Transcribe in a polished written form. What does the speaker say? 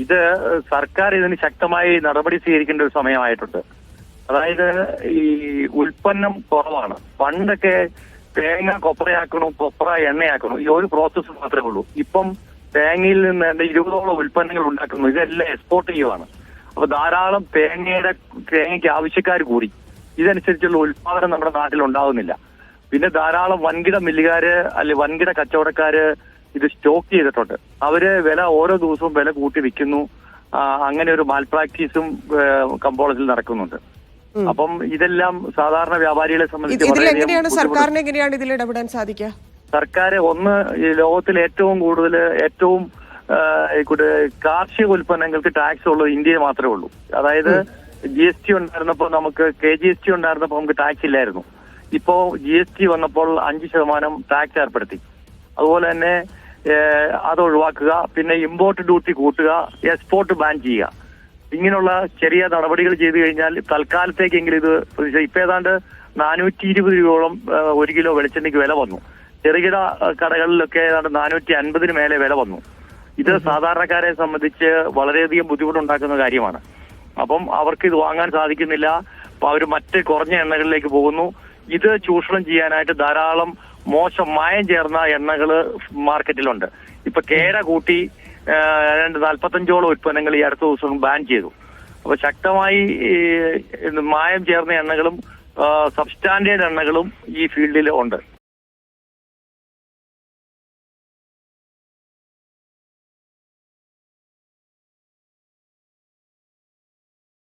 ഇത് സർക്കാർ ഇതിന് ശക്തമായി നടപടി സ്വീകരിക്കേണ്ട ഒരു സമയമായിട്ടുണ്ട്. അതായത് ഈ ഉൽപ്പന്നം കുറവാണ്. പണ്ടൊക്കെ തേങ്ങ കൊപ്രയാക്കണു, കൊപ്ര എണ്ണയാക്കണു, ഈ ഒരു പ്രോസസ്സ് മാത്രമേ ഉള്ളൂ. ഇപ്പം തേങ്ങയിൽ നിന്ന് 20ഓളം ഉൽപ്പന്നങ്ങൾ ഉണ്ടാക്കുന്നു. ഇതെല്ലാം എക്സ്പോർട്ട് ചെയ്യുവാണ്. അപ്പൊ ധാരാളം തേങ്ങയ്ക്ക് ആവശ്യക്കാർ കൂടി. ഇതനുസരിച്ചുള്ള ഉൽപാദനം നമ്മുടെ നാട്ടിൽ ഉണ്ടാവുന്നില്ല. പിന്നെ ധാരാളം വൻകിട മില്ലുകാര് അല്ലെങ്കിൽ വൻകിട കച്ചവടക്കാര് ഇത് സ്റ്റോക്ക് ചെയ്തിട്ടുണ്ട്. അവര് വില ഓരോ ദിവസവും വില കൂട്ടി വിൽക്കുന്നു. അങ്ങനെ ഒരു മാൽ പ്രാക്ടീസും കമ്പോളത്തിൽ നടക്കുന്നുണ്ട്. അപ്പം ഇതെല്ലാം സാധാരണ വ്യാപാരികളെ സംബന്ധിച്ച് സർക്കാരിന് എങ്ങനെയാണ് ഇതിൽ ഇടപെടാൻ സാധിക്കുക? സർക്കാർ ഈ ലോകത്തിൽ ഏറ്റവും കൂടുതൽ കാർഷിക ഉൽപ്പന്നങ്ങൾക്ക് ടാക്സ് ഉള്ളത് ഇന്ത്യയിൽ മാത്രമേ ഉള്ളൂ. അതായത് GST ഉണ്ടായിരുന്നപ്പോൾ നമുക്ക് KGST ഉണ്ടായിരുന്നപ്പോൾ നമുക്ക് ടാക്സ് ഇല്ലായിരുന്നു. ഇപ്പോ GST വന്നപ്പോൾ 5% ടാക്സ് ഏർപ്പെടുത്തി. അതുപോലെ തന്നെ അത് ഒഴിവാക്കുക, പിന്നെ ഇമ്പോർട്ട് ഡ്യൂട്ടി കൂട്ടുക, എക്സ്പോർട്ട് ബാൻ ചെയ്യുക. ഇങ്ങനെയുള്ള ചെറിയ നടപടികൾ ചെയ്തു കഴിഞ്ഞാൽ തൽക്കാലത്തേക്കെങ്കിലും ഇത് ഇപ്പൊ ഏതാണ്ട് 420 രൂപയോളം 1 കിലോ വെളിച്ചെണ്ണയ്ക്ക് വില വന്നു. ചെറുകിട കടകളിലൊക്കെ ഏതാണ്ട് 450 മേലെ വില വന്നു. ഇത് സാധാരണക്കാരെ സംബന്ധിച്ച് വളരെയധികം ബുദ്ധിമുട്ടുണ്ടാക്കുന്ന കാര്യമാണ്. അപ്പം അവർക്ക് ഇത് വാങ്ങാൻ സാധിക്കുന്നില്ല. അപ്പൊ അവർ മറ്റ് കുറഞ്ഞ എണ്ണകളിലേക്ക് പോകുന്നു. ഇത് ചൂഷണം ചെയ്യാനായിട്ട് ധാരാളം മോശം മായം ചേർന്ന എണ്ണകള് മാർക്കറ്റിലുണ്ട്. ഇപ്പൊ കേര കൂട്ടി 45ഓളം ഉൽപ്പന്നങ്ങൾ ഈ അടുത്ത ദിവസം ബാൻ ചെയ്തു. അപ്പൊ ശക്തമായി മായം ചേർന്ന എണ്ണകളും സബ്സ്റ്റാൻഡേർഡ് എണ്ണകളും ഈ ഫീൽഡിൽ ഉണ്ട്.